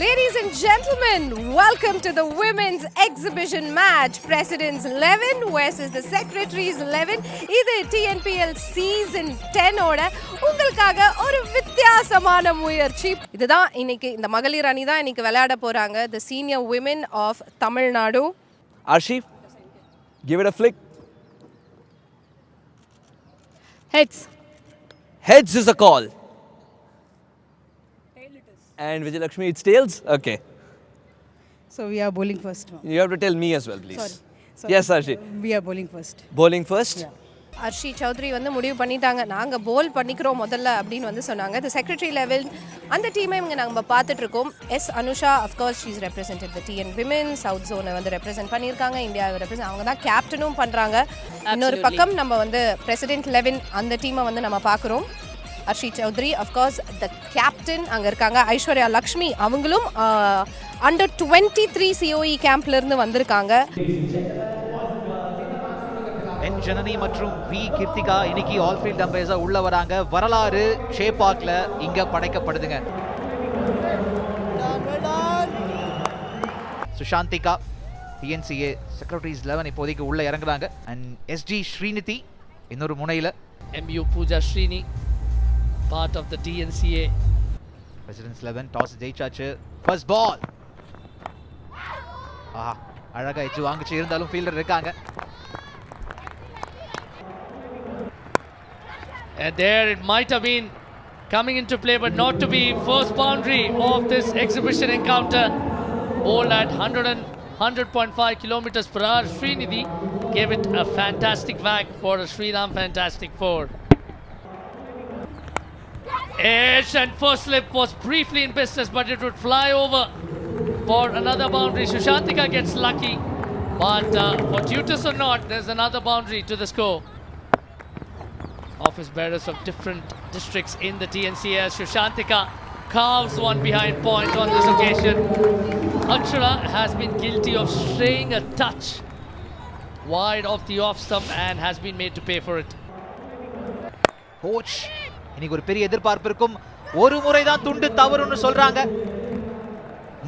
Ladies and gentlemen, welcome to the women's exhibition match. President's 11 versus the Secretary's 11. இது TNPL season 10 ஓட உங்களுக்காக ஒரு வித்தியாசமான முயற்சி. இதுதான் இன்னைக்கு இந்த மகளிர் அணி தான் இன்னைக்கு விளையாட போறாங்க. The senior women of Tamil Nadu. Arshi, give it a flick. Heads. Heads is a call. And Vijayalakshmi, it's tails? Okay. So we are bowling first. You have to tell me as well, please. Sorry. Yes, Arshi. We are bowling first. Bowling first? Yeah. Arshi Chowdhury வந்து முடிவு பண்ணிட்டாங்க, நாங்கள் போல் பண்ணிக்கிறோம் முதல்ல அப்படின்னு வந்து சொன்னாங்க. தி secretary level அந்த டீமை இவங்க நாங்கள் பார்த்துட்டு இருக்கோம். Yes Anusha of course she's represented the TN women south ஜோனை வந்து ரெப்ரசென்ட் பண்ணியிருக்காங்க. இந்தியாவை ரெப்ரசென்ட் அவங்க தான் கேப்டனும் பண்ணுறாங்க. இன்னொரு பக்கம் நம்ம வந்து பிரசிடென்ட் 11 அந்த டீமை வந்து நம்ம பார்க்குறோம். Arshi Chaudhary of course the captain அங்கே இருக்காங்க. ஐஸ்வர்யா லக்ஷ்மி அவங்களும் அண்டர் 23 COE கேம்ப்லேருந்து வந்திருக்காங்க. என் ஜனனி மற்றும் வி கிருத்திகா இன்னைக்கு ஆல் ஃபீல்ட் அம்பையர்ஸா உள்ள வராங்க. வரலாறு ஷேபாக்ல இங்க படைக்கப்படுதுங்க. சுஷாந்திகா TNCA செக்ரட்டரிஸ் 11 இப்போதைக்கு உள்ள இறங்குறாங்க. அண்ட் SG ஸ்ரீநிதி இன்னொரு முனையில. MU Pooja Srini part of the TNCA. President's 11 toss ஜெயிச்சாச்சு. ஃபர்ஸ்ட் பால் அழகா எச்சு வாங்கிச்சு, இருந்தாலும் ஃபீல்டர் இருக்காங்க. And there it might have been coming into play, but not to be. First boundary of this exhibition encounter. Bowled at 100.5 kilometers per hour. Srinidhi gave it a fantastic whack for a Sriram Fantastic Four. Edge and first slip was briefly in business, but it would fly over for another boundary. Sushantika gets lucky, but fortuitous or not, there's another boundary to the score. Office bearers of different districts in the TNCA. Sushantika carves one behind point on this occasion. Akshara has been guilty of straying a touch wide of the off stump and has been made to pay for it. Coach இன்னைக்கு ஒரு பெரிய எதிர்பார்ப்பு இருக்கும். ஒரு முறை தான் துண்டு தவறுன்னு சொல்றாங்க.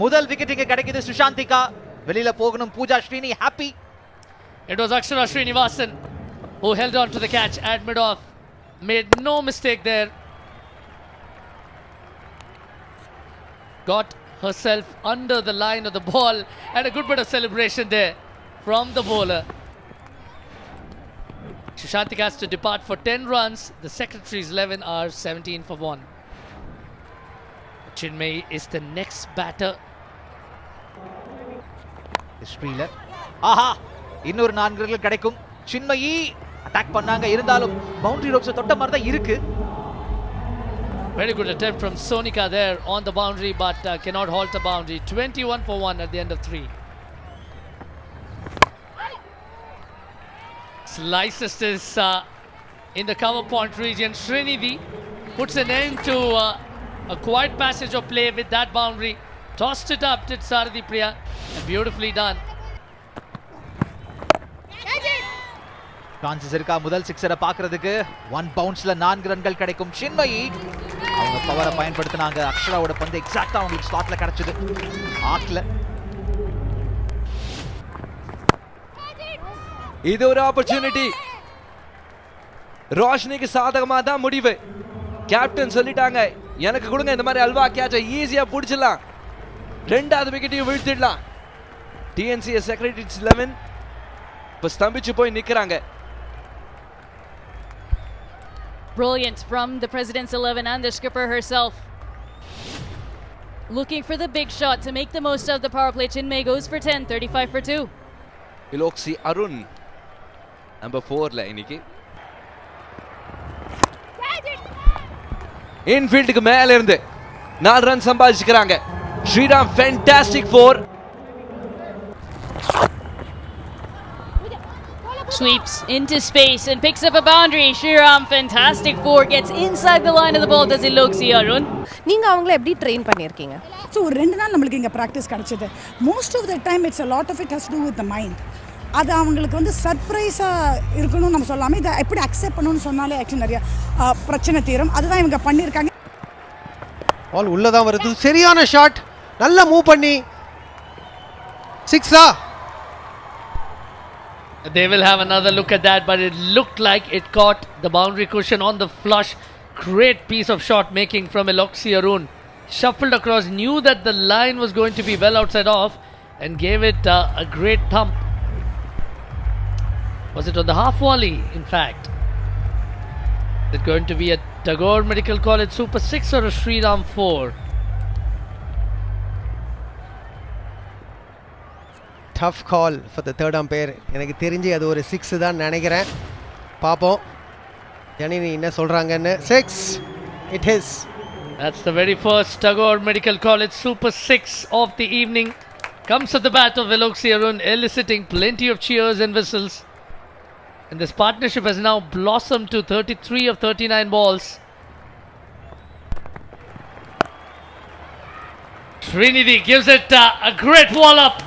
முதல் விக்கெட் இங்க கிடைக்குது. சுஷாந்திகா வெளியில போகணும். Pooja Srini happy. It was Akshara Srinivasan who held on to the catch at mid-off. Made no mistake there. Got herself under the line of the ball and a good bit of celebration there from the bowler. Sushantika has to depart for 10 runs. The Secretary's 11 are 17 for 1. Chinmay is the next batter. ஹிஸ்டரியில இன்னொரு 4 ரன்கள் கிடைக்கும். Chinmayi attack பண்ணாங்க, இருந்தாலும் boundary ropes தொட்ட மாதிரி தான் இருக்கு. Very good attempt from Sonika there on the boundary, but cannot halt the boundary. 21 for 1 at the end of 3. Slices this in the cover point region. Srinidhi puts an end to a quiet passage of play with that boundary. Tossed it up, did Sarathi Priya, and beautifully done. Chances இருக்கா முதல் சிக்ஸரை பார்க்கிறதுக்கு? 1 பவுன்ஸ்ல 4 ரன்கள் கிடைக்கும். சின்மயி அவங்க பவரை பயன்படுத்தினாங்க. அக்ஷராவோட பந்து எக்ஸாக்ட்டா அவங்களுக்கு ஸ்லாட்ல கிடைச்சது. ஆட்ல இது ஒரு ஆப்பர்ச்சுனிட்டி. ரோஷனிக்கு சாதகமா தான் முடிவு. கேப்டன் சொல்லிட்டாங்க, எனக்கு கொடுங்க இந்த மாதிரி அல்வா கேட்சை ஈஸியா பிடிச்சிடலாம், ரெண்டாவது விக்கெட்டையும் வீழ்த்திடலாம். TNCA செக்ரட்டரிஸ் 11 இப்போ ஸ்தம்பிச்சு போய் நிற்கிறாங்க. Brilliant from the President's 11 and the skipper herself. Looking for the big shot to make the most of the power play. Chinmay goes for 10, 35 for 2. Iloksi Arun, number 4 la இன்னைக்கு. இன்ஃபீல்டுக்கு மேல இருந்து 4 run சம்பாதிச்சுக்கிறாங்க. Sriram fantastic 4. Sweeps into space and picks up a boundary. Shriram Fantastic 4 gets inside the line of the ball. Does it look, Arun? நீங்க அவங்கள எப்படி train பண்ணிருக்கீங்க? So ஒரு 2 நாள் நம்மளுக்கு இங்கே ப்ராக்டிஸ் கிடச்சிது. Most of the time it's a lot of it has to with the mind. அது அவங்களுக்கு வந்து சர்ப்ரைஸாக இருக்கணும்னு நம்ம சொல்லாமல் இதை எப்படி அக்செப்ட் பண்ணணும்னு சொன்னாலே ஆக்சுவலி நிறைய பிரச்சனை தீரும். அதுதான் இவங்க பண்ணியிருக்காங்க. பால் உள்ளே தான் வருது. சரியான ஷாட். நல்லா மூவ் பண்ணி 6 They will have another look at that, but it looked like it caught the boundary cushion on the flush. Great piece of shot making from Eloxy Arun. Shuffled across, knew that the line was going to be well outside off and gave it a great thump. Was it on the half volley, in fact? Is it going to be a Tagore Medical College Super 6 or a Sriram 4? Tough call for the third umpire. எனக்கு தெரிஞ்சு அது ஒரு 6 தான் நினைக்கிறேன். பார்ப்போம் ஜனனி என்ன சொல்கிறாங்கன்னு. 6 it is. That's the very first Tagore Medical College Super 6 of the evening. Comes at the bat of Eloxy Arun, eliciting plenty of cheers and whistles. And this partnership has now blossomed to 33 of 39 balls. Srinidhi gives it a great wall up.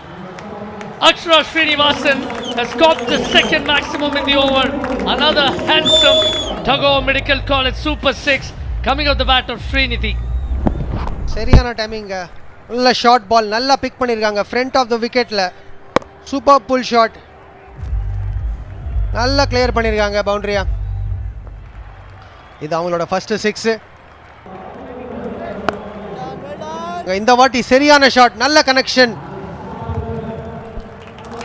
Akshara Srinivasan has caught the second maximum in the over. Another handsome Tagore Medical College Super 6 coming off the bat of Srinidhi. சரியான டைமிங்க. நல்ல short ball நல்லா pick பண்ணியிருக்காங்க front of the விக்கெட்டில். Super pull shot நல்லா clear பண்ணியிருக்காங்க பவுண்டரியா. இது அவங்களோட ஃபர்ஸ்ட் 6. இந்த வாட்டி சரியான ஷாட், நல்ல connection.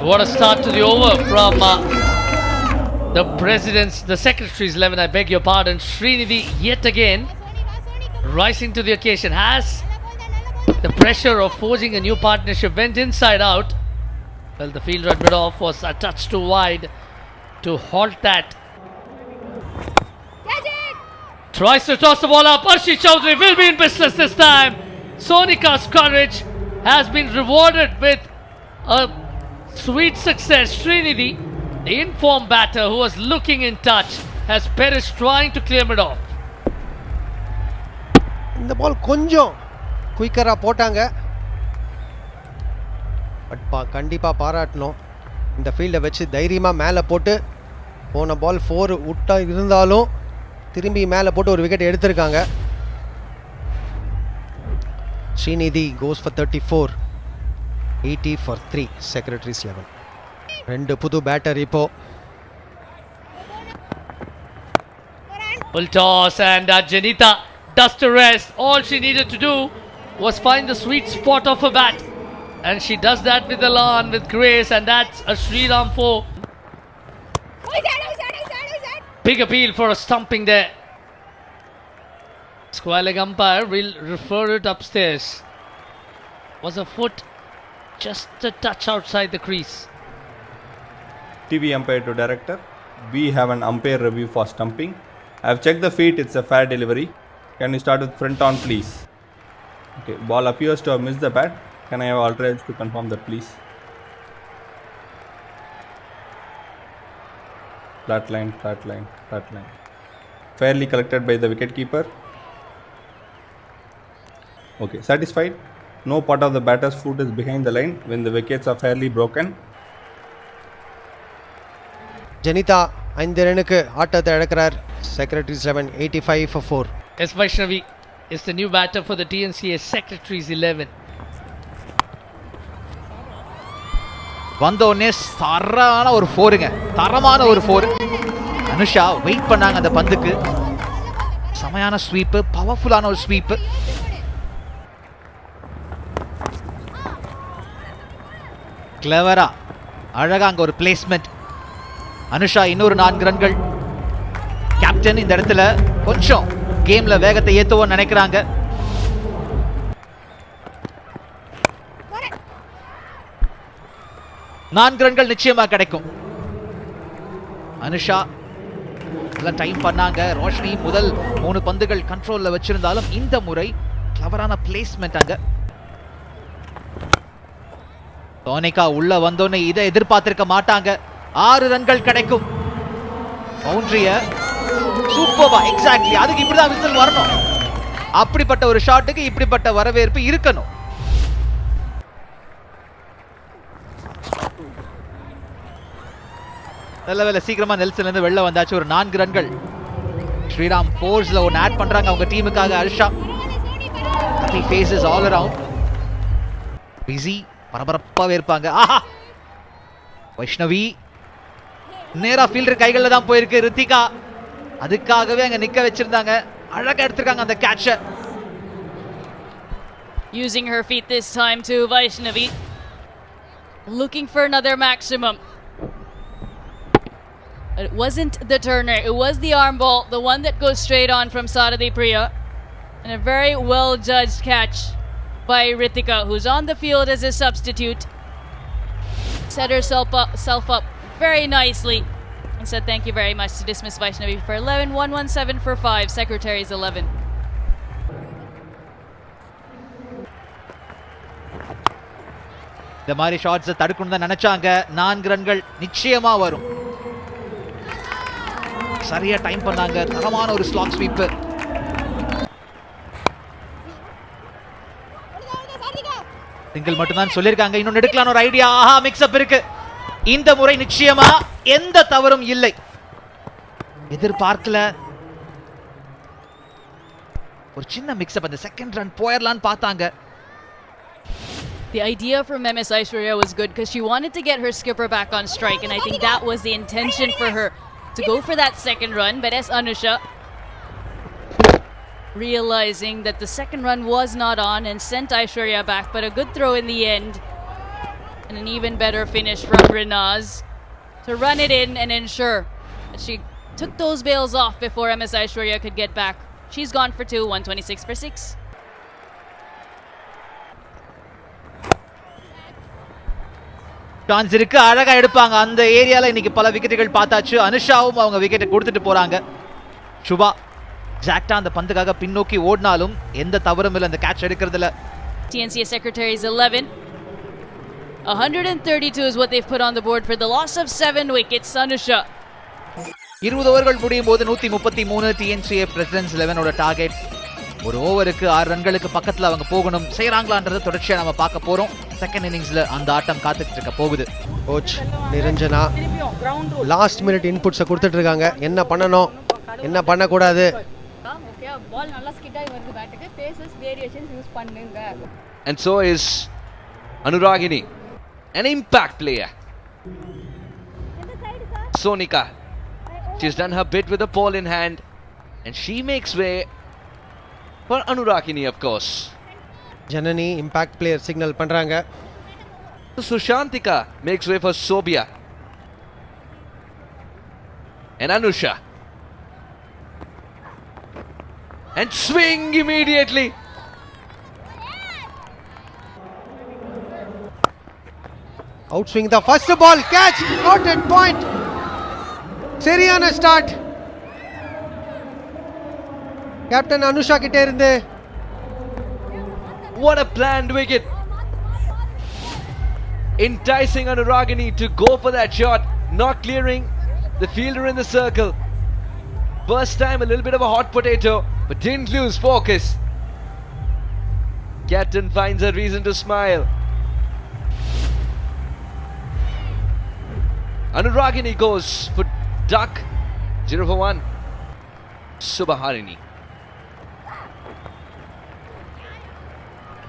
What a start to the over from the president's, the secretary's 11, I beg your pardon. Srinidhi yet again rising to the occasion. Has the pressure of forging a new partnership went inside out. Well, the fielder at mid-off was a touch too wide to halt that. Tries to toss the ball up. Arshi Chaudhary will be in business this time. Sonika's courage has been rewarded with a sweet success. Srinidhi, the informed batter who was looking in touch, has perished trying to clear it off. இந்த பால் கொஞ்சம் குயிக்கராக போட்டாங்க. But கண்டிப்பாக பாராட்டணும். இந்த ஃபீல்டை வச்சு தைரியமாக மேலே போட்டு போன பால் 4 விட்டா இருந்தாலும் திரும்பி மேலே போட்டு ஒரு விக்கெட் எடுத்திருக்காங்க. Srinidhi goes for 34, 80 for 3, Secretary's 11. 2 புது பேட்டர் இப்போ. Full toss and Janita does the rest. All she needed to do was find the sweet spot of her bat, and she does that with elan, with grace, and that's a Sriram 4. Big appeal for a stumping there. Square leg umpire will refer it upstairs. Was a foot just a touch outside the crease. TV umpire to director. We have an umpire review for stumping. I have checked the feet, it's a fair delivery. Can you start with front on please? Okay, ball appears to have missed the bat. Can I have alternatives to confirm that please? Flat line, flat line, flat line. Fairly collected by the wicket keeper. Okay, satisfied? No part of the batter's foot is behind the line when the wickets are fairly broken. Janitha 5 ரனுக்கு ஆட்டத்தை இழக்கிறார். Secretary's 11, 85 for 4. S. Vaishnavi is the new batter for the TNCA Secretary's 11. வந்தோடனே தரமான ஒரு 4ங்க, தரமான ஒரு 4. Anusha wait பண்ணாங்க அந்த பந்துக்கு. சமையான sweep, பவர்ஃபுல்லான ஒரு ஸ்வீப்பு. கிளவரா அழகா அங்க ஒரு பிளேஸ்மெண்ட். அனுஷா இன்னொரு 4 ரன்கள். கேப்டன் இந்த இடத்துல கொஞ்சம் கேம்ல வேகத்தை ஏத்துவோம் நினைக்கிறாங்க. நான்கு ரன்கள் நிச்சயமா கிடைக்கும். அனுஷா எல்லாம் டைம் பண்ணாங்க. ரோஷினி முதல் 3 பந்துகள் கண்ட்ரோல்ல வச்சிருந்தாலும் இந்த முறை கிளவரான பிளேஸ்மெண்ட் அங்க. சோனிகா உள்ள வந்தோன்னு இதை எதிர்பார்த்திருக்க மாட்டாங்க. 6 ரன்கள் கிடைக்கும். பவுண்டரிய சூப்பர்வா, எக்ஸாக்ட்லி அதுக்கு இப்படிதான் விசில் வரணும். அப்படிப்பட்ட ஒரு ஷாட்டுக்கு இப்படிப்பட்ட வரவேற்பு இருக்கணும். நல்ல வேலை சீக்கிரமா நெல்சன்ல இருந்து வெளில வந்தாச்சு. ஒரு 4 ரன்கள். ஸ்ரீராம் ஃபோர்ஸ்ல ஒன்னு ஆட் பண்றாங்க அவங்க டீமுக்காக. Arsha faces all around. Busy பரபரப்பாவே இருப்பாங்க. ஆஹா, வைஷ்ணவி நேரா ஃபீல்டர் கைகளில் தான் போயிருக்கு. ரித்திகா அதுக்காகவே அங்க நிக்க வச்சிருந்தாங்க. அழகா எடுத்திருக்காங்க அந்த கேட்ச. Using her feet this time to Vaishnavi. Looking for another maximum. It wasn't the turner, it was the arm ball, the one that goes straight on from Sarathi Priya. And a very well judged catch by Ritika, who's on the field as a substitute. Set herself up very nicely and said thank you very much to dismiss Vaishnavi for 11, 117 for 5, Secretaries 11. இந்த மாதிரி ஷாட்ஸை தடுக்கணும் தான் நினைச்சாங்க. 4 ரன்கள் நிச்சயமா வரும். சரியா time பண்ணாங்க. தரமான ஒரு ஸ்லாக் ஸ்வீப். சிங்கிள் மட்டும் தான் சொல்லியிருக்காங்க. இன்னொன்று எடுக்கலாம் ஒரு ஐடியா. ஆஹா, மிக்ஸ் அப் இருக்கு. இந்த முறை நிச்சயமா எந்த தவறும் இல்லை. எதிர்பார்க்கல. ஒரு சின்ன மிக்ஸ் அப். அந்த செகண்ட் ரன் போயிடலான்னு பார்த்தாங்க. The idea from MS Aishwarya was good because she wanted to get her skipper back on strike, and I think that was the intention for her to go for that second run. But as Anusha, realizing that the second run was not on and sent Aishwarya back, but a good throw in the end and an even better finish from Rinaz to run it in and ensure that she took those bails off before MS Aishwarya could get back. She's gone for 2, 126 for 6. Chance இருக்கு. அழகா எடுப்பாங்க. அந்த ஏரியால இன்னைக்கு பல விக்கெட்டுகள் பார்த்தாச்சு. அனுஷாவும் அவங்க விக்கெட்டை கொடுத்துட்டு போறாங்க. சுபா எக்ஸாக்டா அந்த பந்துக்காக பின்னோக்கி ஓடினாலும் எந்த தவறும் இல்லை அந்த கேட்ச் எடுக்கிறதுல. TNCA Secretaries 11. 132 is what they've put on the board for the loss of 7 wickets. Anusha. 20 ஓவர்கள் முடியும் போது 133 TNCA Presidents 11 ஓட டார்கெட். ஒரு ஓவருக்கு 6 ரன்களுக்கு பக்கத்துல அவங்க போகணும். செய்யறாங்களான்றதை தொடர்ச்சியா நம்ம பார்க்க போறோம். செகண்ட் இன்னிங்ஸ்ல அந்த ஆட்டம் காத்துட்டு இருக்க போகுது. கோச் நிரஞ்சனா லாஸ்ட் மினிட் இன்புட்ஸை கொடுத்துட்டு இருக்காங்க. என்ன பண்ணணும், என்ன பண்ணக்கூடாது. பால் நல்லா ஸ்கிட் ஆகி வருது பேட்டுக்கு. பேசஸ் வேரியேஷன்ஸ் யூஸ் பண்ணுங்க. And so is Anuragini, an impact player. Sonika, she's done her bit with the ball in hand and she makes way for Anuragini, of course. Janani impact player signal பண்றாங்க. Sushantika makes way for Sobia and Anusha, and swing immediately. Outswing the first ball, catch, got at point. சரியான start. Captain Anusha கிட்ட இருந்து. What a planned wicket. Enticing Anuragini to go for that shot, not clearing the fielder in the circle. First time a little bit of a hot potato, but didn't lose focus. Captain finds a reason to smile. Anuragini goes for duck. 0 for 1. Subharini.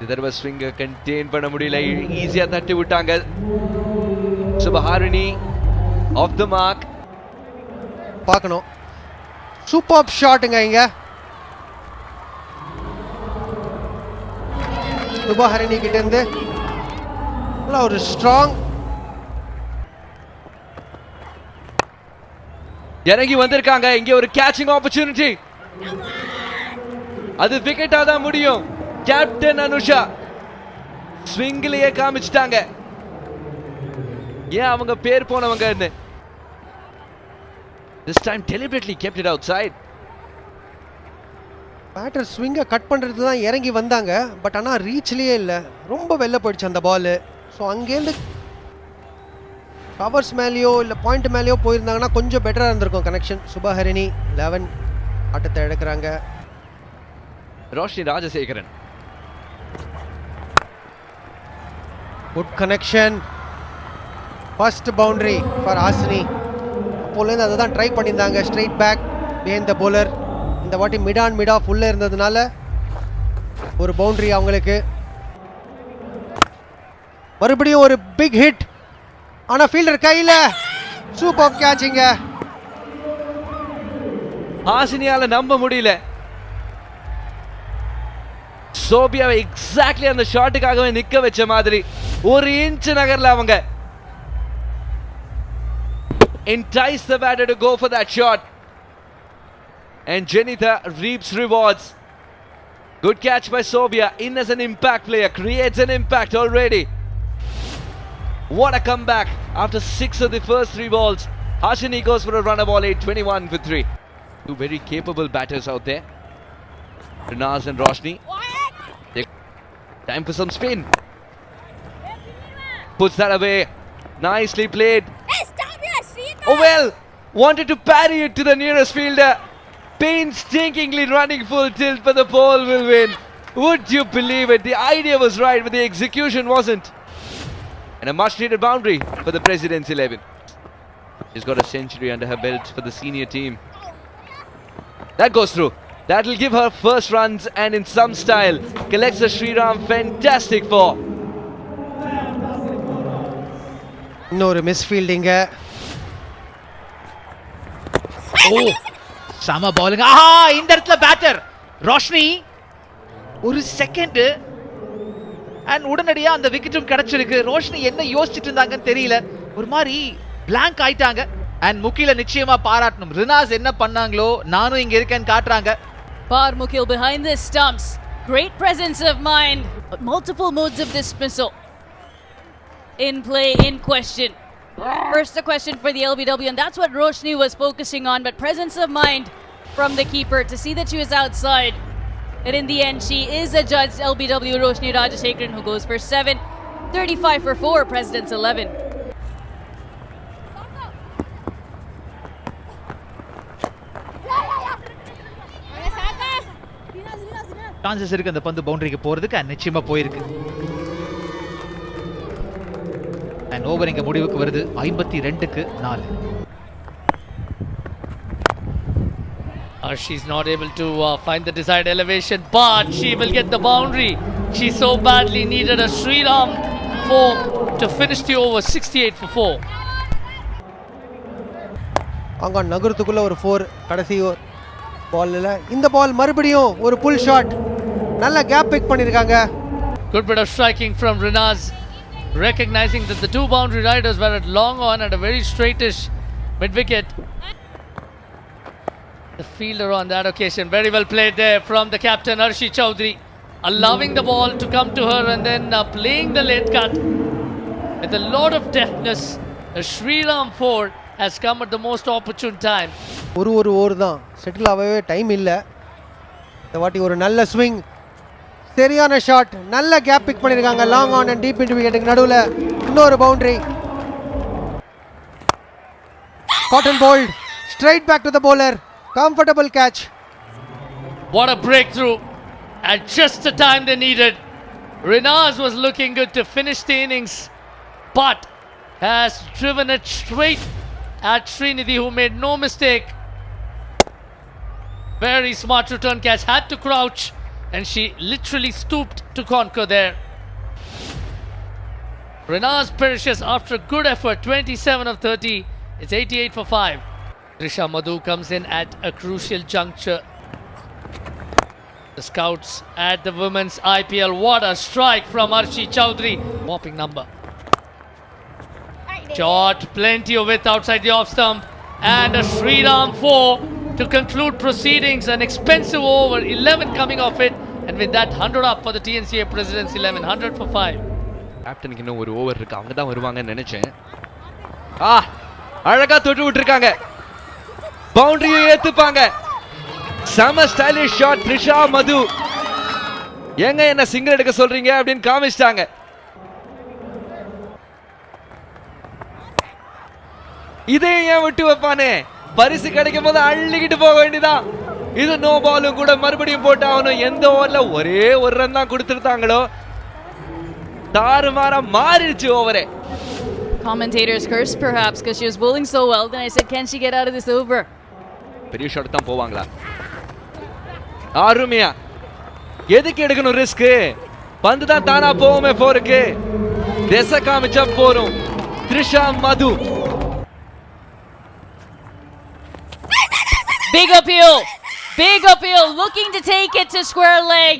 இந்த தடவை ஸ்விங்கை contain பண்ண முடியல. ஈஸியா தட்டி விட்டாங்க. சுபஹாரிணி of the mark. பார்க்கணும். Super ஷாட்டுங்க இங்க. சுபஹாரிணி கிட்ட இருந்து ஒரு ஸ்ட்ராங். இறங்கி வந்திருக்காங்க. இங்கே ஒரு கேட்சிங் ஆப்பர்ச்சுனிட்டி. அது விக்கெட்டா தான் முடியும். கேப்டன் அனுஷா ஸ்விங்கிலேயே காமிச்சிட்டாங்க ஏன் அவங்க பேர் போனவங்கன்னு. This time deliberately kept it outside. Batter ஸ்விங்கை கட் பண்ணுறது தான் இறங்கி வந்தாங்க. பட் ஆனால் ரீச்லேயே இல்லை. ரொம்ப வெளில போயிடுச்சு அந்த பால். ஸோ அங்கேருந்து கவர்ஸ் மேலேயோ இல்லை பாயிண்ட் மேலேயோ போயிருந்தாங்கன்னா கொஞ்சம் பெட்டராக இருந்திருக்கும் கனெக்ஷன். சுபஹரிணி 11 ஆட்டத்தை எடுக்கிறாங்க. Roshini Rajasekaran. Good connection. First boundary for Hasini. அப்போலேருந்து அதை தான் ட்ரை பண்ணியிருந்தாங்க. Straight back behind the bowler. இந்த வாட்டி மிட் ஆன் மிட் ஆஃப் உள்ளே இருந்ததுனால ஒரு பவுண்டரி அவங்களுக்கு. மறுபடியும் ஒரு பிக் ஹிட். ஆனால் ஃபீல்டர் கையில் சூப்பர் கேட்சிங்க. ஹாசினியால நம்ப முடியல. சோபியாவை எக்ஸாக்ட்லி அந்த ஷாட்டுக்காகவே நிக்க வச்ச மாதிரி ஒரு இன்ச் நகர்ல அவங்க. Entice the batter to go for that shot. And Janitha reaps rewards. Good catch by Sobia. In as an impact player. Creates an impact already. What a comeback. After 6 of the first 3 balls. Hashini goes for a run of all 8. 21 for 3. Two very capable batters out there. Rinaz and Roshni. Time for some spin. Puts that away. Nicely played. Oh well. Wanted to parry it to the nearest fielder. Painstakingly running full tilt, but the ball will win. Would you believe it? The idea was right, but the execution wasn't. And a much needed boundary for the President's 11. She's got a century under her belt for the senior team. That goes through. That'll give her first runs and in some style collects the Sriram fantastic 4. இன்னொரு miss ஃபீல்டிங்க. ஓ சம bowling. ஆஹா, இந்த இடத்துல batter Roshini ஒரு second and உடனடியா அந்த விக்கெட்டும் கிடைச்சிருக்கு. ரோஷினி என்ன யோசிச்சுட்டு இருந்தாங்கன்னு தெரியல, ஒரு மாதிரி blank ஆயிட்டாங்க. அண்ட் முகில நிச்சயமா பாராட்டணும். ரினாஸ் என்ன பண்ணாங்களோ நானும் இங்க இருக்கேன்னு காட்டுறாங்க. Par Mukil behind the stumps. Great presence of mind. Multiple modes of dismissal in play, in question. First a question for the LBW, and that's what Roshni was focusing on, but presence of mind from the keeper to see that she was outside. And in the end, she is adjudged LBW Roshni Rajashekharan, who goes for 7, 35 for 4, President's 11. Chances இருக்கு அந்த பந்து பவுண்டரிக்கு போறதுக்கு, நிச்சயமா போயிருக்கு. And over இங்க முடிவுக்கு வருது 52க்கு 4. She's not able to find the desired elevation, but she will get the boundary. She so badly needed a Sriram 4 to finish the over. 68 for 4. அங்க நகரத்துக்குள்ள ஒரு 4 கடைசி பால்ல. இந்த பால் மறுபடியும் ஒரு புல் ஷாட். நல்ல கேப் பிக் பண்ணிருக்காங்க. Good bit of striking from Rinaz, recognizing that the two boundary riders were at long on at a very straightish mid wicket. The fielder on that occasion, very well played there from the captain Arshi Chaudhary, allowing the ball to come to her and then playing the late cut with a lot of deftness. A Sriram 4 has come at the most opportune time. ஒரு over தான் settle ஆகவே time இல்லை. இந்த வாட்டி ஒரு நல்ல swing, சரியான shot, நல்ல கேப் பிக் பண்ணியிருக்காங்க. Long on and deep into விக்கெட்டுக்கு நடுவில் இன்னொரு boundary. Caught and bowled straight back to the bowler. Comfortable catch. What a breakthrough at just the time they needed. Rinaz was looking good to finish the innings, but has driven it straight at Srinidhi, who made no mistake. Very smart return catch, had to crouch, and she literally stooped to conquer there. Rinaz perishes after a good effort, 27 of 30. It's 88 for 5. Trisha Madhu comes in at a crucial juncture. The scouts at the women's IPL. What a strike from Arshi Chaudhary. Whopping number. Shot, plenty of width outside the off stump. And a Sriram 4 to conclude proceedings. An expensive over, 11 coming off it. And with that, 100 up for the TNCA President's 11. 100 for 5. கேப்டனுக்கு இன்னும் ஒரு over இருக்கு, அவங்க தான் வருவாங்கன்னு நினைச்சேன். அழகா தொட்டு விட்டுருக்காங்க. பவுண்டரியை ஏத்துப்பாங்க. சம ஸ்டைலிஷ் ஷாட். த்ரிஷா மது எங்க என்ன சிங்கிள் எடுக்க சொல்றீங்க அப்படின்னு காமிச்சிட்டாங்க. இதே ஏன் விட்டு வைப்பானே, பரிசு கிடைக்கும் போது அள்ளிக்கிட்டு போக வேண்டியதான். இது நோ பாலும் கூட மறுபடியும் போட்டாகணும். எந்த ஓவர்ல ஒரே ஒரு ரன் தான் கொடுத்துருந்தாங்களோ, தாறுமாறா மாறிடுச்சு ஓவரே. Commentators cursed perhaps because she was bowling so well. Then I said, can she get out of this over? பெரிய ஷாட் தான் போவாங்களா? அருமையா. எதுக்கு எடுக்கணும் ரிஸ்க்? பந்து தான் தானா போவோமே 4க்கு. திசை காமிச்சா போறோம். த்ரிஷா மது. Big appeal, looking to take it to square leg,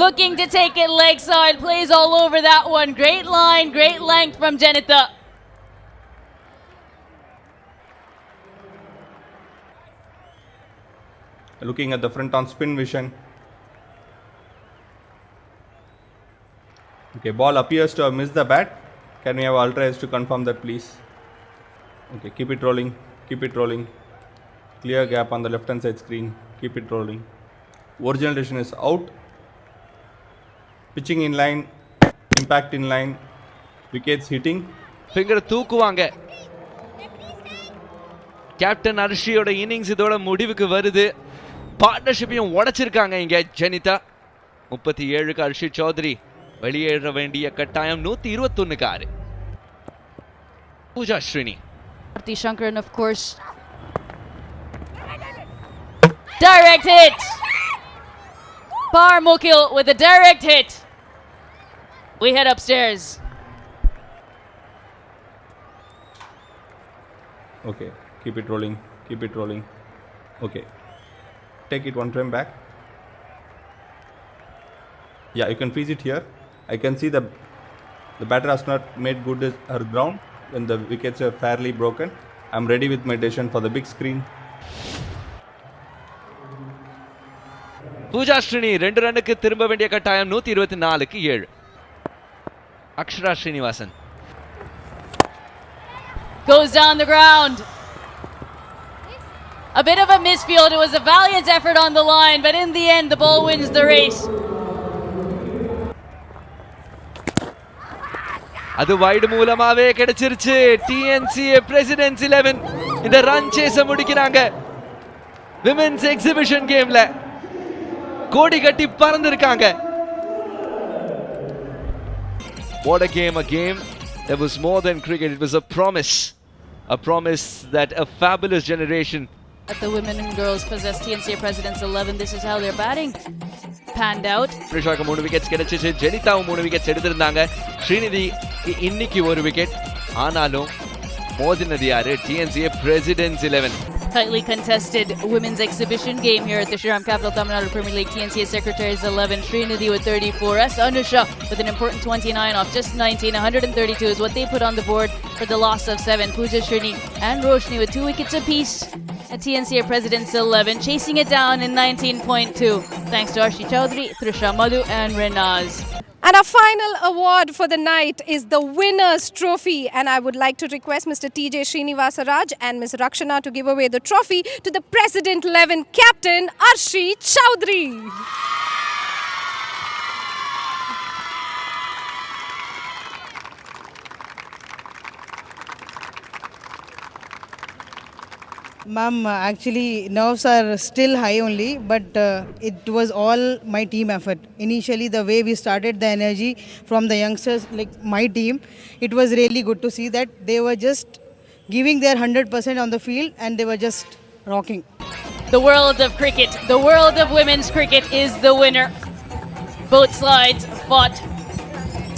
looking to take it leg side, plays all over that one. Great line, great length from Janitha. Looking at the front on spin vision. Okay, ball appears to have missed the bat. Can we have ultra edge to confirm that, please? Okay, keep it rolling, keep it rolling. Clear gap on the left hand side screen, keep it rolling. Original decision is out. Pitching in line, impact in line, wickets hitting. Finger தூக்குவாங்க. Captain அர்ஷியோட innings இதோட முடிவுக்கு வருது. பார்ட்னர்ஷிப்பையும் உடைச்சிருக்காங்க இங்க ஜெனிதா. 37க்கு அர்ஷி சௌத்ரி வெளியேற வேண்டிய கட்டாயம் 121க்கு 6. Pooja Srini. Arti Shankaran, of course. Direct hit. Par Mukil with a direct hit. We head upstairs. Okay, keep it rolling, keep it rolling. Okay, take it one frame back. Yeah, you can freeze it here. I can see the batter has not made good her ground when the wickets are fairly broken. I'm ready with my decision for the big screen. Pooja Srini 2 ரன்னுக்கு திரும்ப வேண்டிய கட்டாயம் 124க்கு 7. Akshara Srinivasan. Goes down the ground. A bit of a misfield. It was a valiant effort on the line, but in the end, the ball wins the race. அது wide மூலமாவே கிடைச்சிருச்சு. TNCA Presidents 11 இந்த run சேஸ முடிக்கிறாங்க. Women's exhibition கேம்ல கோடி கட்டி பறந்திருக்காங்க. What a game that was more than cricket. It was a promise that a fabulous generation At the women and girls possess TNCA Presidents 11. This is how their batting panned out. ரிஷாக்கு 3 wickets கிடைச்சிச்சு. ஜெனிதாவும் 3 wickets எடுத்திருந்தாங்க. ஸ்ரீநிதி இன்னைக்கு 1 wicket. ஆனாலும் மோதினது யாரு? TNCA Presidents 11. Tightly contested women's exhibition game here at the Shriram Capital Tamil Nadu Premier League. TNCA Secretaries 11, Srinidhi with 34, S. Anusha with an important 29 off just 19. 132 is what they put on the board for the loss of 7. Pooja Srini and Roshni with 2 wickets apiece at TNCA Presidents 11, chasing it down in 19.2. Thanks to Arshi Chaudhary, Trisha Madhu and Renaz. And our final award for the night is the winner's trophy. And I would like to request Mr. TJ Srinivasaraj and Ms. Rakshana to give away the trophy to the President 11 captain, Arshi Chaudhary. Ma'am, actually nerves are still high only, but it was all my team effort. Initially, the way we started, the energy from the youngsters, like my team, it was really good to see that they were just giving their 100% on the field and they were just rocking. The world of cricket, the world of women's cricket is the winner. Both sides fought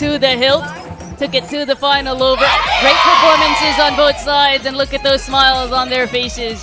to the hilt, took it to the final over. Great performances on both sides, and look at those smiles on their faces.